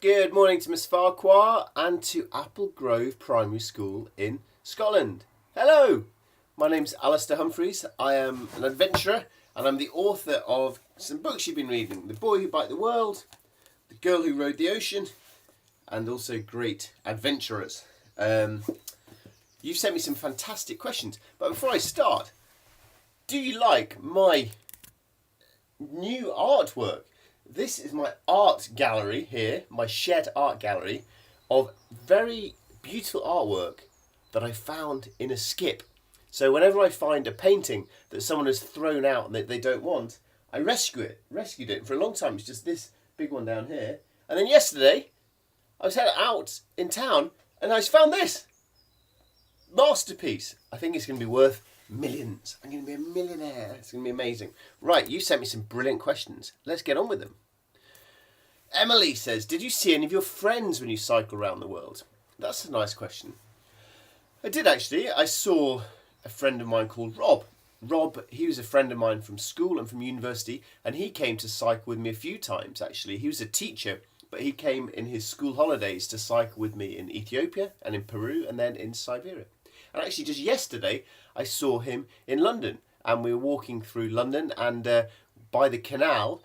Good morning to Miss Farquhar and to Applegrove Primary School in Scotland. Hello, my name's Alistair Humphreys. I am an adventurer and I'm the author of some books you've been reading. The Boy Who Bite the World, The Girl Who Rode the Ocean, and also Great Adventurers. You've sent me some fantastic questions, but before I start, do you like my new artwork? This is my art gallery here, my shed art gallery of very beautiful artwork that I found in a skip. So whenever I find a painting that someone has thrown out and that they don't want, I rescued it. For a long time, it's just this big one down here. And then yesterday, I was out in town and I found this masterpiece. I think it's going to be worth millions. I'm going to be a millionaire. It's going to be amazing. Right, you sent me some brilliant questions. Let's get on with them. Emily says, did you see any of your friends when you cycle around the world? That's a nice question. I did actually. I saw a friend of mine called Rob. Rob, he was a friend of mine from school and from university, and he came to cycle with me a few times actually. He was a teacher, but he came in his school holidays to cycle with me in Ethiopia and in Peru and then in Siberia. And actually just yesterday I saw him in London, and we were walking through London, and by the canal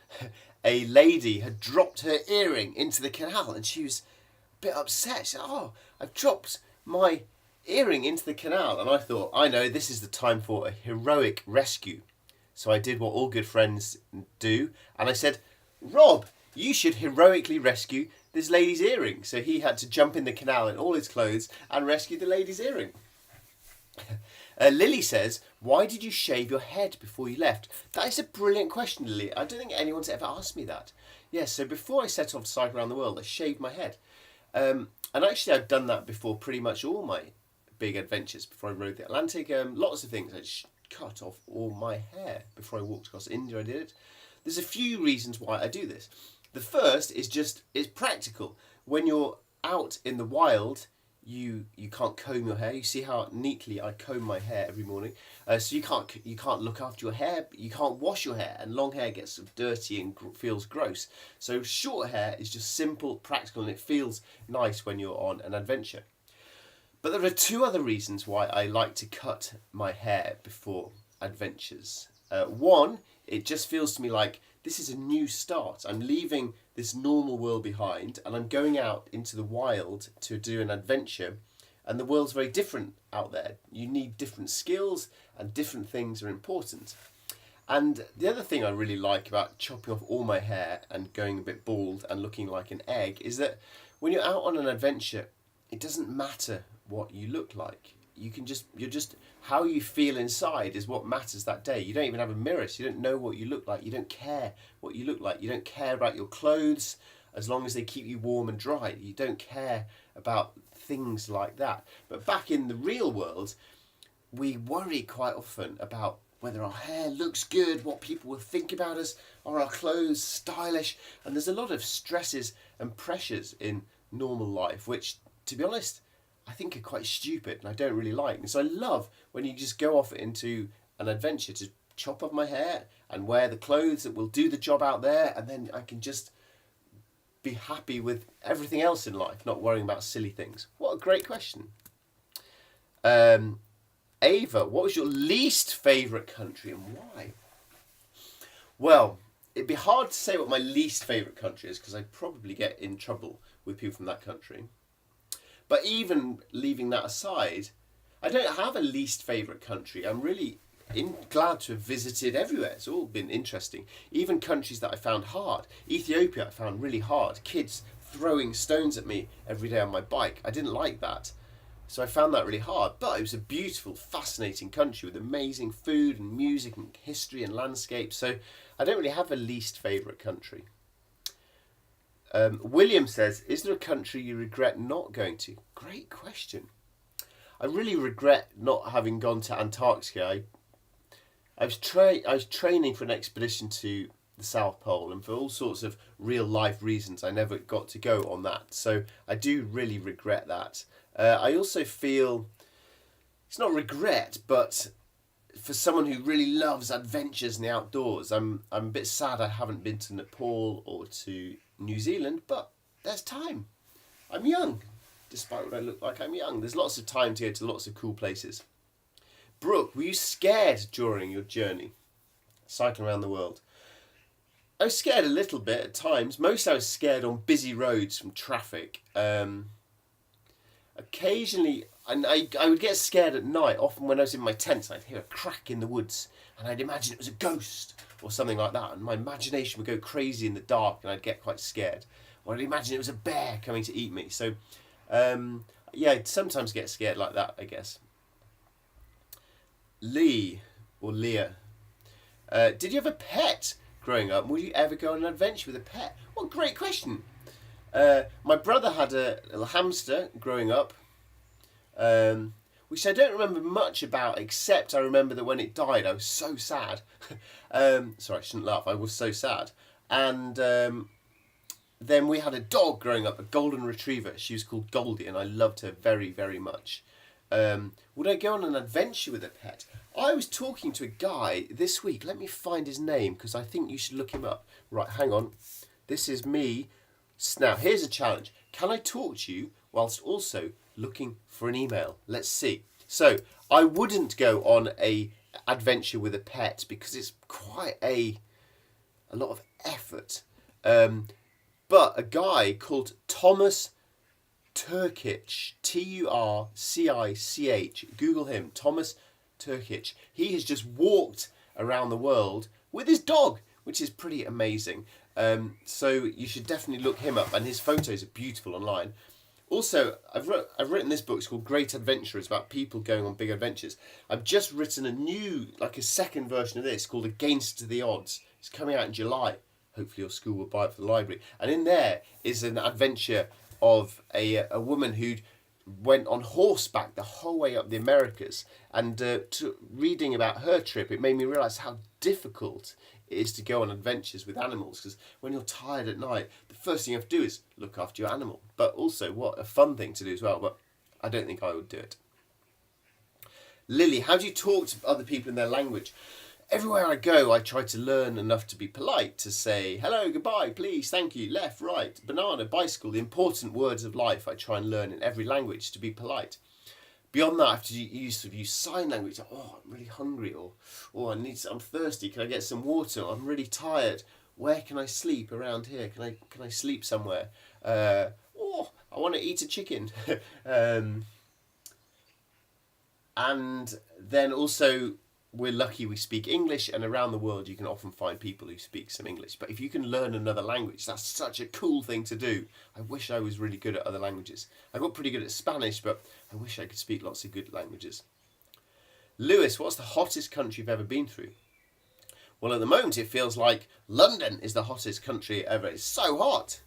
a lady had dropped her earring into the canal and she was a bit upset. She said, "Oh, I've dropped my earring into the canal." And I thought, I know, this is the time for a heroic rescue. So I did what all good friends do, and I said, "Rob, you should heroically rescue this lady's earring." So he had to jump in the canal in all his clothes and rescue the lady's earring. Lily says, why did you shave your head before you left? That is a brilliant question, Lily. I don't think anyone's ever asked me that. Yes, so before I set off to cycle around the world, I shaved my head. And actually I've done that before pretty much all my big adventures. Before I rode the Atlantic, lots of things. I just cut off all my hair. Before I walked across India, I did it. There's a few reasons why I do this. The first is it's practical. When you're out in the wild, you can't comb your hair. You see how neatly I comb my hair every morning. So you can't look after your hair. You can't wash your hair, and long hair gets sort of dirty and feels gross. So short hair is just simple, practical, and it feels nice when you're on an adventure. But there are two other reasons why I like to cut my hair before adventures. One, it just feels to me like this is a new start. I'm leaving this normal world behind and I'm going out into the wild to do an adventure, and the world's very different out there. You need different skills and different things are important. And the other thing I really like about chopping off all my hair and going a bit bald and looking like an egg is that when you're out on an adventure, it doesn't matter what you look like. You're just how you feel inside is what matters that day. You don't even have a mirror, so you don't know what you look like. You don't care what you look like. You don't care about your clothes as long as they keep you warm and dry. You don't care about things like that. But back in the real world, we worry quite often about whether our hair looks good, what people will think about us, are our clothes stylish? And there's a lot of stresses and pressures in normal life, which, to be honest, I think are quite stupid and I don't really like. And so I love when you just go off into an adventure to chop off my hair and wear the clothes that will do the job out there, and then I can just be happy with everything else in life, not worrying about silly things. What a great question. Ava, what was your least favourite country and why? Well, it'd be hard to say what my least favourite country is because I'd probably get in trouble with people from that country. But even leaving that aside, I don't have a least favourite country. I'm really glad to have visited everywhere. It's all been interesting. Even countries that I found hard. Ethiopia I found really hard. Kids throwing stones at me every day on my bike. I didn't like that. So I found that really hard. But it was a beautiful, fascinating country with amazing food and music and history and landscape. So I don't really have a least favourite country. William says, is there a country you regret not going to? Great question. I really regret not having gone to Antarctica. I was training for an expedition to the South Pole, and for all sorts of real life reasons I never got to go on that. So I do really regret that. I also feel, it's not regret, but for someone who really loves adventures in the outdoors, I'm a bit sad I haven't been to Nepal or to New Zealand, but there's time. I'm young. Despite what I look like, I'm young. There's lots of time to go to lots of cool places. Brooke, were you scared during your journey, cycling around the world? I was scared a little bit at times. Most I was scared on busy roads from traffic. Occasionally, and I would get scared at night. Often when I was in my tent, I'd hear a crack in the woods, and I'd imagine it was a ghost or something like that. And my imagination would go crazy in the dark, and I'd get quite scared. Or I'd imagine it was a bear coming to eat me. So, yeah, I'd sometimes get scared like that, I guess. Lee, or Leah, did you have a pet growing up? Would you ever go on an adventure with a pet? What a great question. My brother had a little hamster growing up, which I don't remember much about, except I remember that when it died, I was so sad. Sorry, I shouldn't laugh. I was so sad. And then we had a dog growing up, a golden retriever. She was called Goldie, and I loved her very, very much. Would I go on an adventure with a pet? I was talking to a guy this week. Let me find his name, because I think you should look him up. Right, hang on. This is me. Now, here's a challenge. Can I talk to you whilst also looking for an email? Let's see. So, I wouldn't go on a adventure with a pet because it's quite a lot of effort. But a guy called Thomas Turkic, Turcich, Google him, Thomas Turkic. He has just walked around the world with his dog, which is pretty amazing. So you should definitely look him up, and his photos are beautiful online. Also, I've written this book. It's called Great Adventure. It's about people going on big adventures. I've just written a second version of this called Against the Odds. It's coming out in July. Hopefully your school will buy it for the library. And in there is an adventure of a woman who went on horseback the whole way up the Americas. And reading about her trip, it made me realise how difficult it is to go on adventures with animals. Because when you're tired at night, the first thing you have to do is look after your animal. But also, what a fun thing to do as well. But I don't think I would do it. Lily, how do you talk to other people in their language? Everywhere I go, I try to learn enough to be polite, to say hello, goodbye, please, thank you, left, right, banana, bicycle, the important words of life I try and learn in every language to be polite. Beyond that, I have to use sign language. Like, oh, I'm really hungry, or I'm thirsty. Can I get some water? I'm really tired. Where can I sleep around here? Can I sleep somewhere? I want to eat a chicken. And then also, we're lucky we speak English, and around the world you can often find people who speak some English. But if you can learn another language, that's such a cool thing to do. I wish I was really good at other languages. I got pretty good at Spanish, but I wish I could speak lots of good languages. Lewis, what's the hottest country you've ever been through? Well, at the moment it feels like London is the hottest country ever. It's so hot.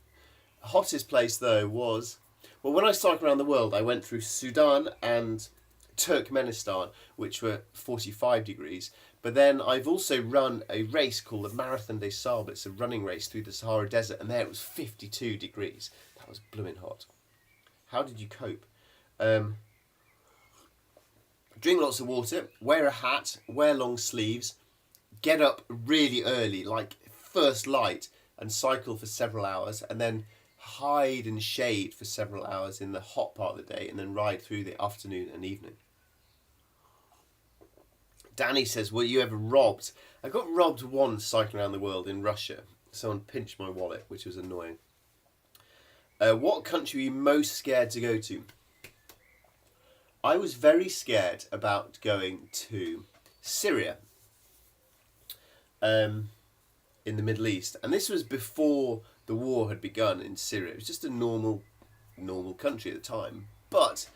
The hottest place though was, well, when I cycled around the world, I went through Sudan and Turkmenistan, which were 45 degrees. But then I've also run a race called the Marathon des Sables. It's a running race through the Sahara Desert, and there it was 52 degrees. That was blooming hot. How did you cope? Drink lots of water, wear a hat, wear long sleeves, get up really early, like first light, and cycle for several hours, and then hide and shade for several hours in the hot part of the day, and then ride through the afternoon and evening. Danny says, were you ever robbed? I got robbed once cycling around the world in Russia. Someone pinched my wallet, which was annoying. What country were you most scared to go to? I was very scared about going to Syria in the Middle East. And this was before the war had begun in Syria. It was just a normal country at the time. But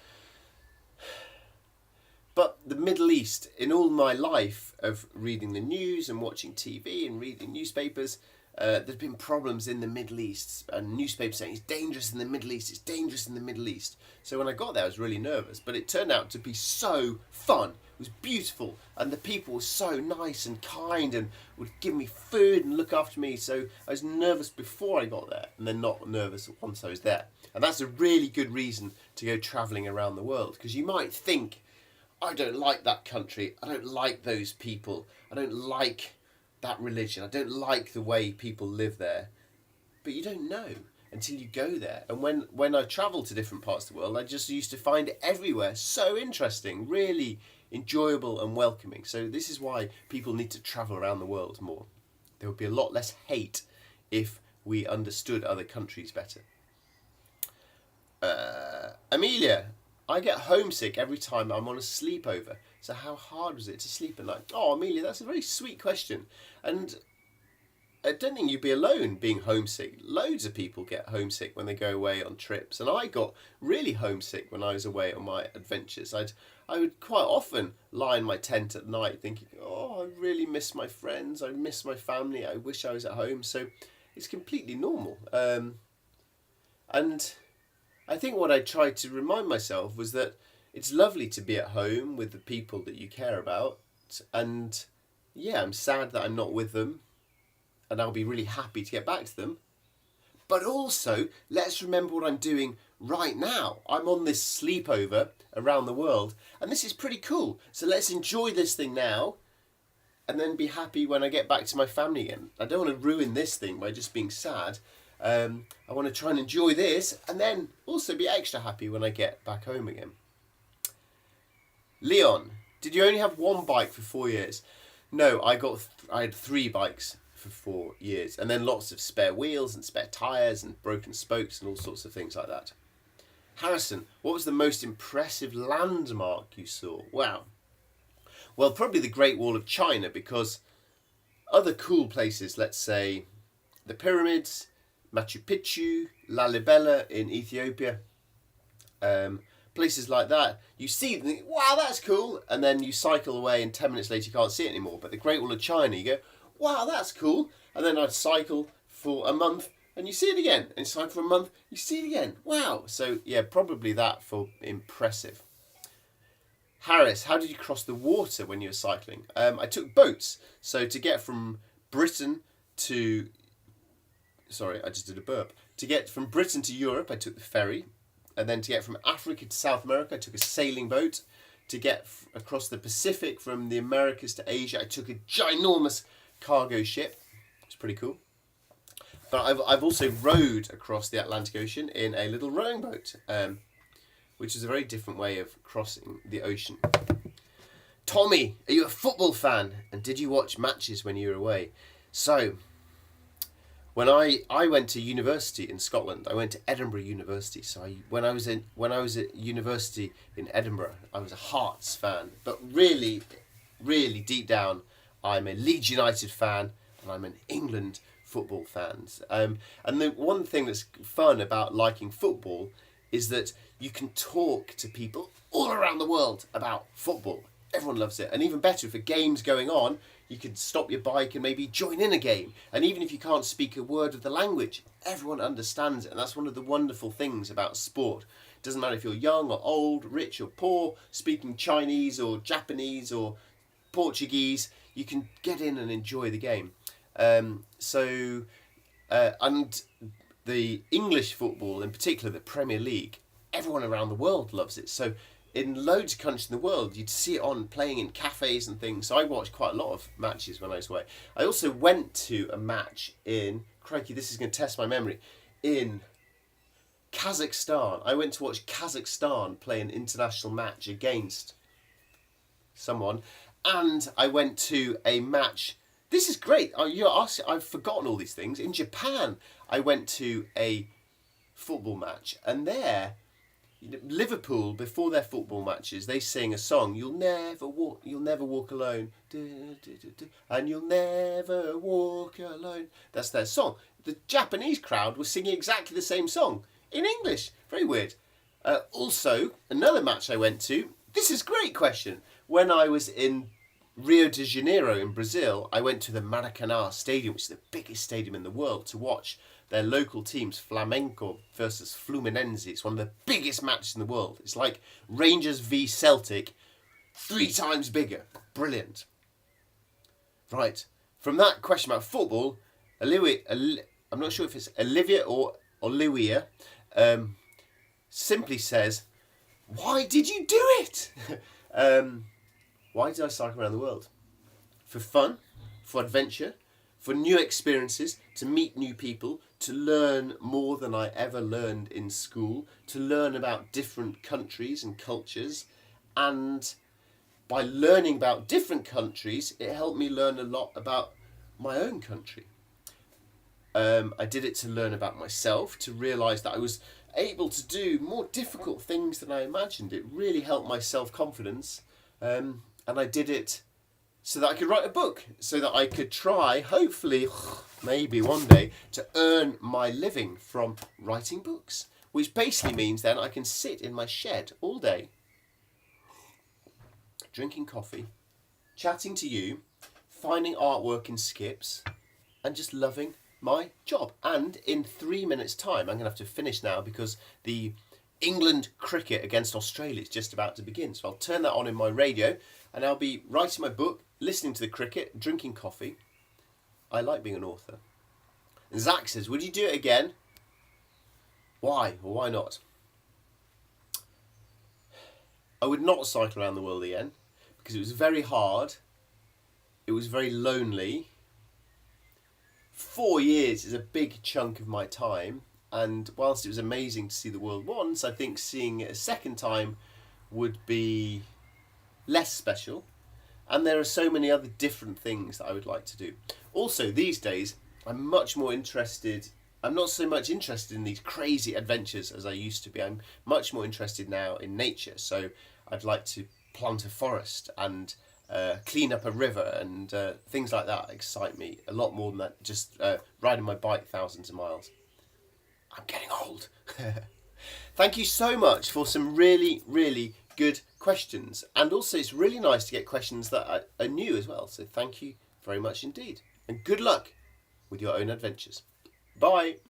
the Middle East, in all my life of reading the news and watching TV and reading newspapers, there's been problems in the Middle East, and newspapers saying it's dangerous in the Middle East, it's dangerous in the Middle East. So when I got there, I was really nervous, but it turned out to be so fun. It was beautiful, and the people were so nice and kind and would give me food and look after me. So I was nervous before I got there, and then not nervous once I was there. And that's a really good reason to go travelling around the world, because you might think, I don't like that country, I don't like those people, I don't like that religion, I don't like the way people live there. But you don't know. until you go there. And when I travel to different parts of the world, I just used to find it everywhere so interesting, really enjoyable and welcoming. So this is why people need to travel around the world more. There would be a lot less hate if we understood other countries better. Amelia, I get homesick every time I'm on a sleepover. So how hard was it to sleep at night? Oh, Amelia, that's a very sweet question. And I don't think you'd be alone being homesick. Loads of people get homesick when they go away on trips. And I got really homesick when I was away on my adventures. I would quite often lie in my tent at night thinking, oh, I really miss my friends. I miss my family. I wish I was at home. So it's completely normal. And I think what I tried to remind myself was that it's lovely to be at home with the people that you care about. And yeah, I'm sad that I'm not with them. And I'll be really happy to get back to them. But also, let's remember what I'm doing right now. I'm on this sleepover around the world. And this is pretty cool. So let's enjoy this thing now. And then be happy when I get back to my family again. I don't want to ruin this thing by just being sad. I want to try and enjoy this. And then also be extra happy when I get back home again. Leon, did you only have one bike for 4 years? No, I had 3 bikes for 4 years, and then lots of spare wheels and spare tyres and broken spokes and all sorts of things like that. Harrison, what was the most impressive landmark you saw? Wow. Well, probably the Great Wall of China, because other cool places, let's say the pyramids, Machu Picchu, Lalibela in Ethiopia, places like that, you see them, wow, that's cool, and then you cycle away and 10 minutes later you can't see it anymore. But the Great Wall of China, you go, wow, that's cool, and then I'd cycle for a month and you see it again, and cycle for a month, you see it again. Wow. So yeah, probably that for impressive. Harris, how did you cross the water when you were cycling? I took boats. So to get from Britain to... Sorry, I just did a burp. To get from Britain to Europe, I took the ferry. And then to get from Africa to South America, I took a sailing boat. To get across the Pacific from the Americas to Asia, I took a ginormous cargo ship. It's pretty cool. But I've also rowed across the Atlantic Ocean in a little rowing boat, which is a very different way of crossing the ocean. Tommy, are you a football fan? And did you watch matches when you were away? So, when I went to university in Scotland, I went to Edinburgh University. So when I was at university in Edinburgh, I was a Hearts fan. But really, really deep down, I'm a Leeds United fan and I'm an England football fan. And the one thing that's fun about liking football is that you can talk to people all around the world about football. Everyone loves it. And even better, if a game's going on, you can stop your bike and maybe join in a game. And even if you can't speak a word of the language, everyone understands it. And that's one of the wonderful things about sport. It doesn't matter if you're young or old, rich or poor, speaking Chinese or Japanese or Portuguese, you can get in and enjoy the game. And the English football, in particular the Premier League, everyone around the world loves it. So in loads of countries in the world, you'd see it on playing in cafes and things. So I watched quite a lot of matches when I was away. I also went to a match in, crikey, this is going to test my memory, in Kazakhstan. I went to watch Kazakhstan play an international match against someone. And I went to a match. This is great. You're asking, I've forgotten all these things. In Japan, I went to a football match, and there, Liverpool, before their football matches, they sing a song. You'll never walk alone, and you'll never walk alone. That's their song. The Japanese crowd was singing exactly the same song in English. Very weird. Also, another match I went to. This is a great question. When I was in Rio de Janeiro in Brazil, I went to the Maracanã Stadium, which is the biggest stadium in the world, to watch their local teams, Flamengo versus Fluminense. It's one of the biggest matches in the world. It's like Rangers v Celtic, 3 times bigger. Brilliant. Right, from that question about football, I'm not sure if it's Olivia or Olivia, simply says, why did you do it? Why did I cycle around the world? For fun, for adventure, for new experiences, to meet new people, to learn more than I ever learned in school, to learn about different countries and cultures. And by learning about different countries, it helped me learn a lot about my own country. I did it to learn about myself, to realise that I was able to do more difficult things than I imagined. It really helped my self-confidence. And I did it so that I could write a book, so that I could try, hopefully, maybe one day, to earn my living from writing books. Which basically means then I can sit in my shed all day, drinking coffee, chatting to you, finding artwork in skips, and just loving my job. And in 3 minutes' time, I'm going to have to finish now because the England cricket against Australia is just about to begin. So I'll turn that on in my radio and I'll be writing my book, listening to the cricket, drinking coffee. I like being an author. And Zach says, would you do it again? Why or why not? I would not cycle around the world again because it was very hard. It was very lonely. 4 years is a big chunk of my time, and whilst it was amazing to see the world once, I think seeing it a second time would be less special. And there are so many other different things that I would like to do. Also, these days, I'm much more interested. I'm not so much interested in these crazy adventures as I used to be. I'm much more interested now in nature. So I'd like to plant a forest and clean up a river, and things like that excite me a lot more than that, just riding my bike thousands of miles. I'm getting old. Thank you so much for some really, really good questions. And also it's really nice to get questions that are new as well. So thank you very much indeed. And good luck with your own adventures. Bye.